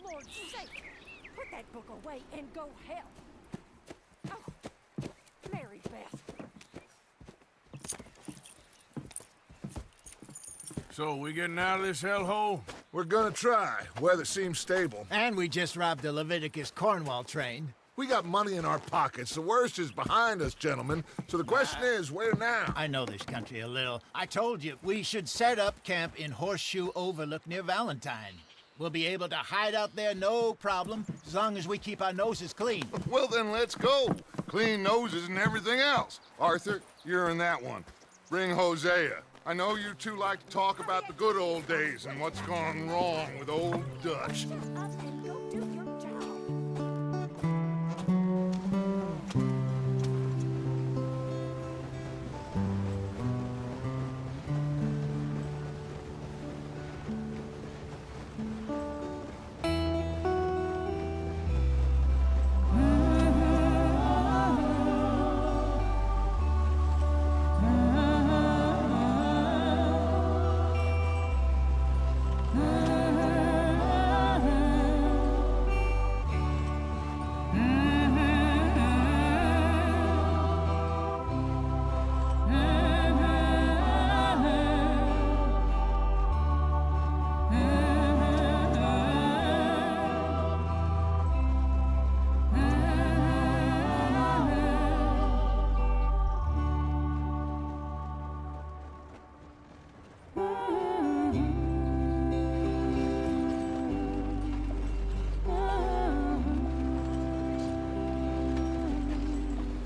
Lord's sake! Put that book away and go help. Oh, Mary Beth. So, we getting out of this hellhole? We're gonna try. Weather seems stable. And we just robbed the Leviticus Cornwall train. We got money in our pockets. The worst is behind us, gentlemen. So the question is, where now? I know this country a little. I told you, we should set up camp in Horseshoe Overlook near Valentine. We'll be able to hide out there, no problem, as long as we keep our noses clean. Well, then let's go. Clean noses and everything else. Arthur, you're in that one. Bring Hosea. I know you two like to talk about the good old days and what's gone wrong with old Dutch. Shut up and go do your job.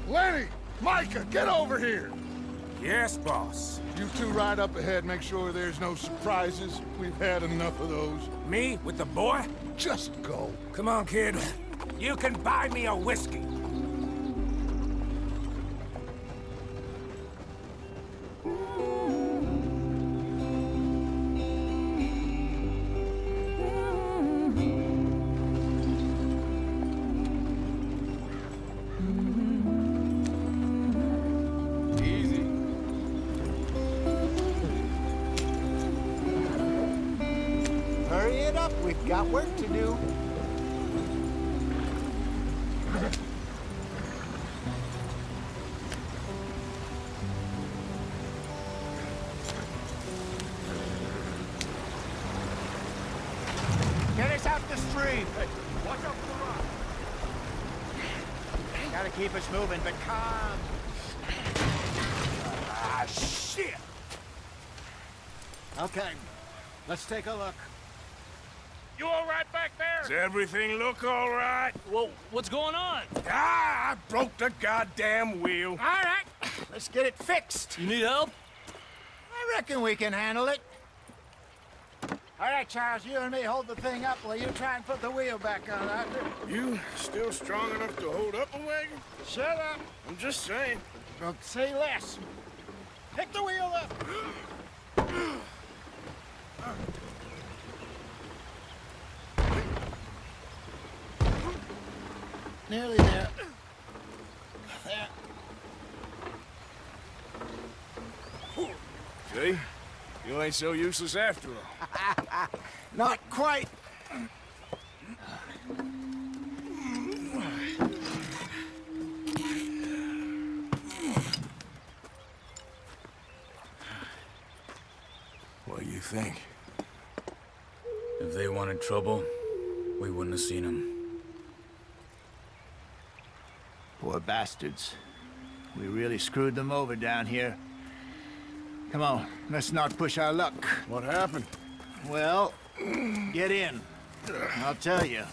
Lenny! Micah, get over here! Yes, boss. You two ride up ahead, make sure there's no surprises. We've had enough of those. Me with the boy? Just go. Come on, kid. You can buy me a whiskey. Easy. Hurry it up, we've got work to do. Get us out the stream. Watch out for the rock. Gotta keep us moving, but calm. Ah, shit! Okay, let's take a look. You all right back there? Does everything look all right? Well, what's going on? Ah, I broke the goddamn wheel. All right, let's get it fixed. You need help? I reckon we can handle it. All right, Charles, you and me hold the thing up while you try and put the wheel back on, Arthur. You still strong enough to hold up a wagon? Shut up. I'm just saying. Don't say less. Pick the wheel up. Nearly there. There. See? You ain't so useless after all. Not quite. What do you think? If they wanted trouble, we wouldn't have seen them. Poor bastards. We really screwed them over down here. Come on, let's not push our luck. What happened? Well, get in. I'll tell you.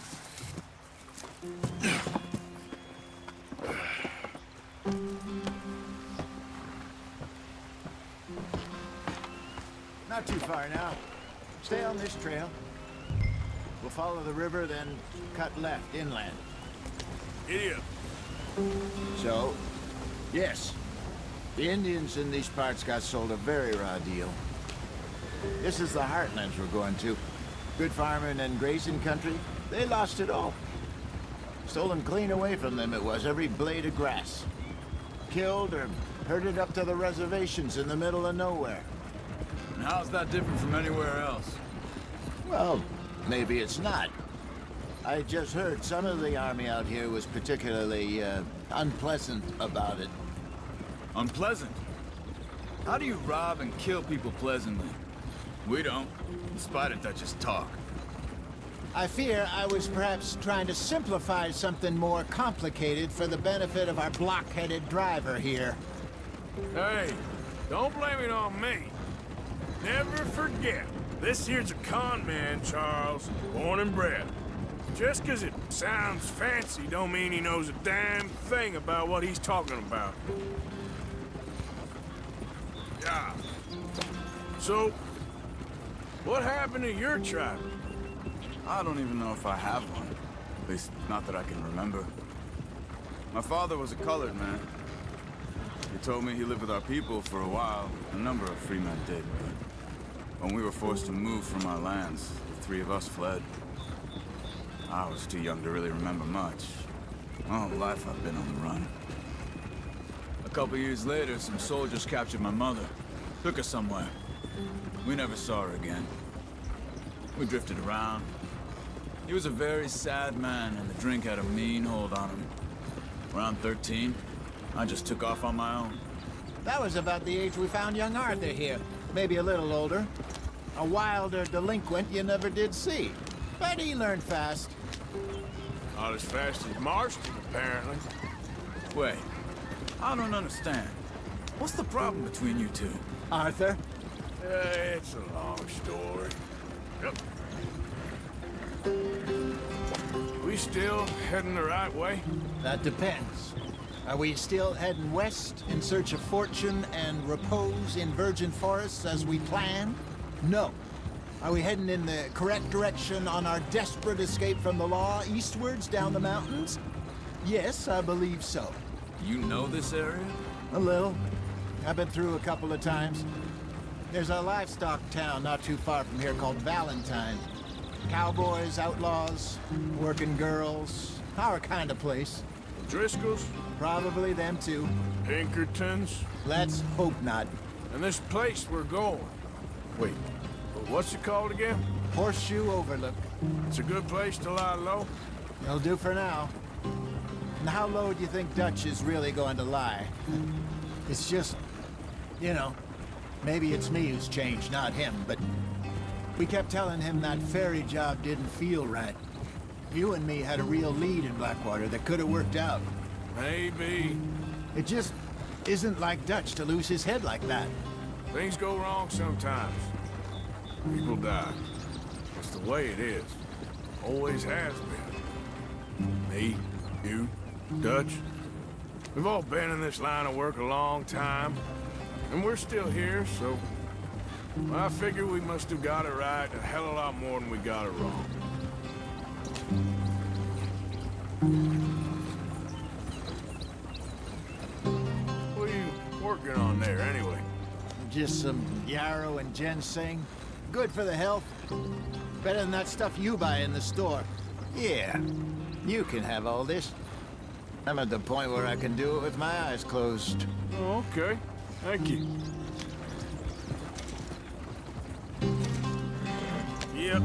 Not too far now. Stay on this trail. We'll follow the river, then cut left inland. Idiot. So, yes, the Indians in these parts got sold a very raw deal. This is the heartlands we're going to. Good farming and grazing country, they lost it all. Stolen clean away from them it was, every blade of grass. Killed or herded up to the reservations in the middle of nowhere. And how's that different from anywhere else? Well, maybe it's not. I just heard some of the army out here was particularly unpleasant about it. Unpleasant? How do you rob and kill people pleasantly? We don't, in spite of Dutch's talk. I fear I was perhaps trying to simplify something more complicated for the benefit of our block-headed driver here. Hey, don't blame it on me. Never forget, this here's a con man, Charles, born and bred. Just 'cause it sounds fancy don't mean he knows a damn thing about what he's talking about. Yeah. So, what happened to your tribe? I don't even know if I have one. At least, not that I can remember. My father was a colored man. He told me he lived with our people for a while. A number of free men did, but when we were forced to move from our lands, the three of us fled. I was too young to really remember much. All life I've been on the run. A couple years later, some soldiers captured my mother. Took her somewhere. We never saw her again. We drifted around. He was a very sad man, and the drink had a mean hold on him. Around 13, I just took off on my own. That was about the age we found young Arthur here. Maybe a little older. A wilder delinquent you never did see. But he learned fast. Not as fast as Marston, apparently. Wait, I don't understand. What's the problem between you two? Arthur? It's a long story. Yep. We still heading the right way? That depends. Are we still heading west in search of fortune and repose in virgin forests as we planned? No. Are we heading in the correct direction on our desperate escape from the law eastwards down the mountains? Yes, I believe so. You know this area? A little. I've been through a couple of times. There's a livestock town not too far from here called Valentine. Cowboys, outlaws, working girls, our kind of place. Driscoll's? Probably them too. Pinkertons? Let's hope not. And this place we're going. Wait, what's it called again? Horseshoe Overlook. It's a good place to lie low. It'll do for now. And how low do you think Dutch is really going to lie? It's just, you know, maybe it's me who's changed, not him, but we kept telling him that ferry job didn't feel right. You and me had a real lead in Blackwater that could have worked out. Maybe. It just isn't like Dutch to lose his head like that. Things go wrong sometimes. People die. It's the way it is. Always has been. Me, you, Dutch. We've all been in this line of work a long time. And we're still here, so... I figure we must have got it right a hell of a lot more than we got it wrong. What are you working on there, anyway? Just some yarrow and ginseng. Good for the health. Better than that stuff you buy in the store. Yeah, you can have all this. I'm at the point where I can do it with my eyes closed. Oh, okay. Thank you. Yep.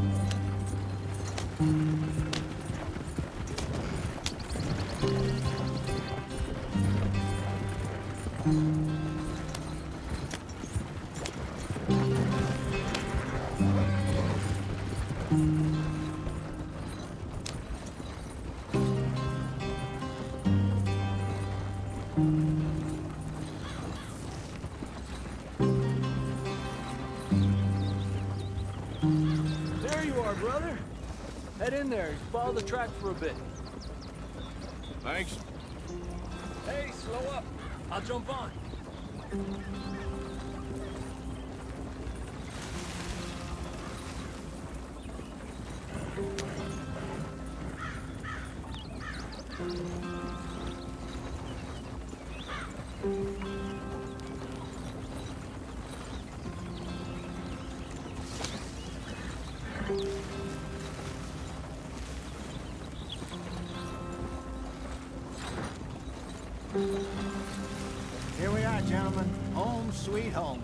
There you are, brother. Head in there. Follow the track for a bit. Thanks. Hey, slow up. I'll jump on. Here we are, gentlemen. Home sweet home.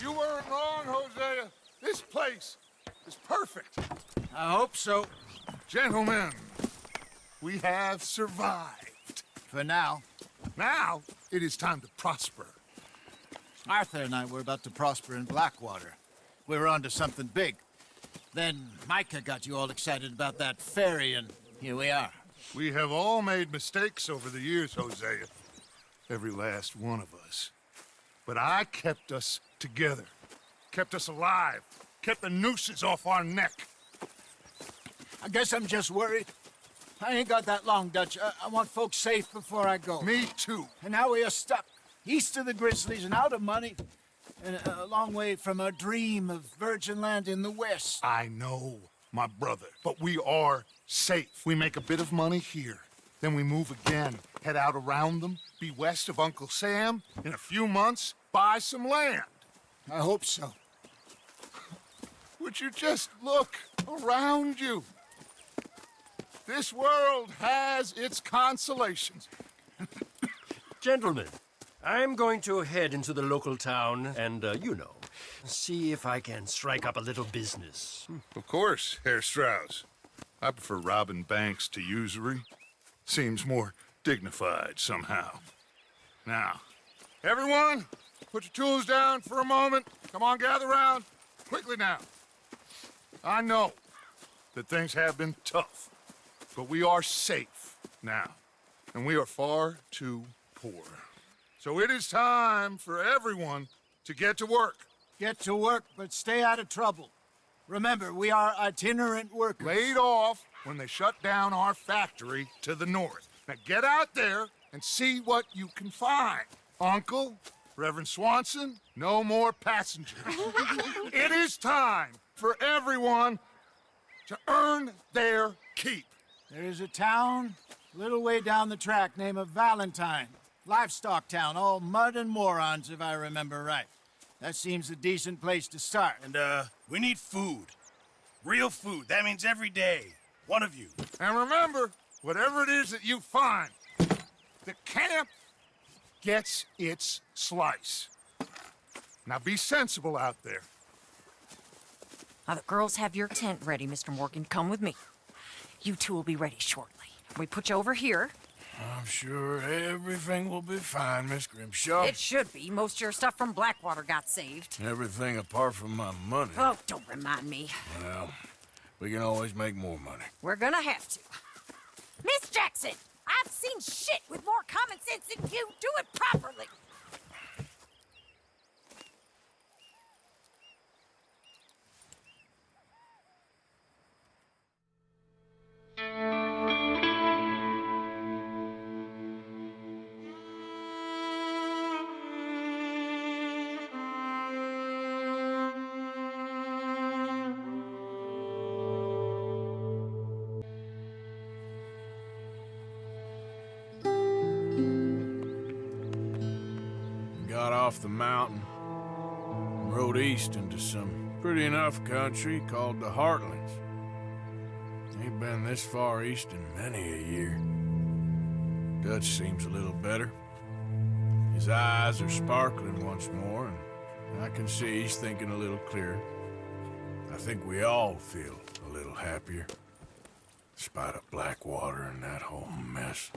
You weren't wrong. place is perfect. I hope so. Gentlemen, we have survived. For now. Now, it is time to prosper. Arthur and I were about to prosper in Blackwater. We were onto something big. Then Micah got you all excited about that ferry, and here we are. We have all made mistakes over the years, Hosea. Every last one of us. But I kept us together. Kept us alive. Kept the nooses off our neck. I guess I'm just worried. I ain't got that long, Dutch. I want folks safe before I go. Me too. And now we are stuck, east of the Grizzlies and out of money, and a long way from our dream of virgin land in the west. I know, my brother, but we are safe. We make a bit of money here. Then we move again, head out around them, be west of Uncle Sam. In a few months, buy some land. I hope so. Would you just look around you? This world has its consolations. Gentlemen, I'm going to head into the local town and, see if I can strike up a little business. Of course, Herr Strauss. I prefer robbing banks to usury. Seems more dignified somehow. Now, everyone, put your tools down for a moment. Come on, gather round. Quickly now. I know that things have been tough, but we are safe now, and we are far too poor. So it is time for everyone to get to work. Get to work, but stay out of trouble. Remember, we are itinerant workers. Laid off when they shut down our factory to the north. Now get out there and see what you can find. Uncle, Reverend Swanson, no more passengers. It is time for everyone to earn their keep. There is a town a little way down the track named Valentine. Livestock town, all mud and morons, if I remember right. That seems a decent place to start. And, we need food. Real food. That means every day. One of you. And remember, whatever it is that you find, the camp gets its slice. Now be sensible out there. Now, the girls have your tent ready, Mr. Morgan. Come with me. You two will be ready shortly. We put you over here. I'm sure everything will be fine, Miss Grimshaw. It should be. Most of your stuff from Blackwater got saved. Everything apart from my money. Oh, don't remind me. Well, we can always make more money. We're gonna have to. Miss Jackson, I've seen shit with more common sense than you. Do it properly. Got off the mountain, rode east into some pretty enough country called the Heartlands. Ain't been this far east in many a year. Dutch seems a little better. His eyes are sparkling once more, and I can see he's thinking a little clearer. I think we all feel a little happier, despite of Blackwater and that whole mess.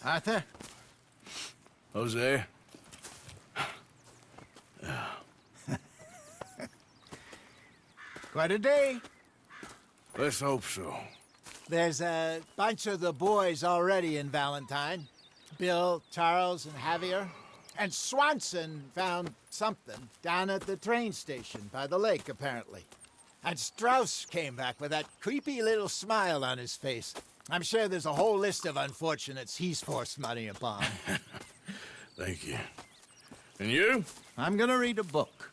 Arthur? Jose? Quite a day. Let's hope so. There's a bunch of the boys already in Valentine. Bill, Charles, and Javier. And Swanson found something down at the train station by the lake, apparently. And Strauss came back with that creepy little smile on his face. I'm sure there's a whole list of unfortunates he's forced money upon. Thank you. And you? I'm gonna read a book.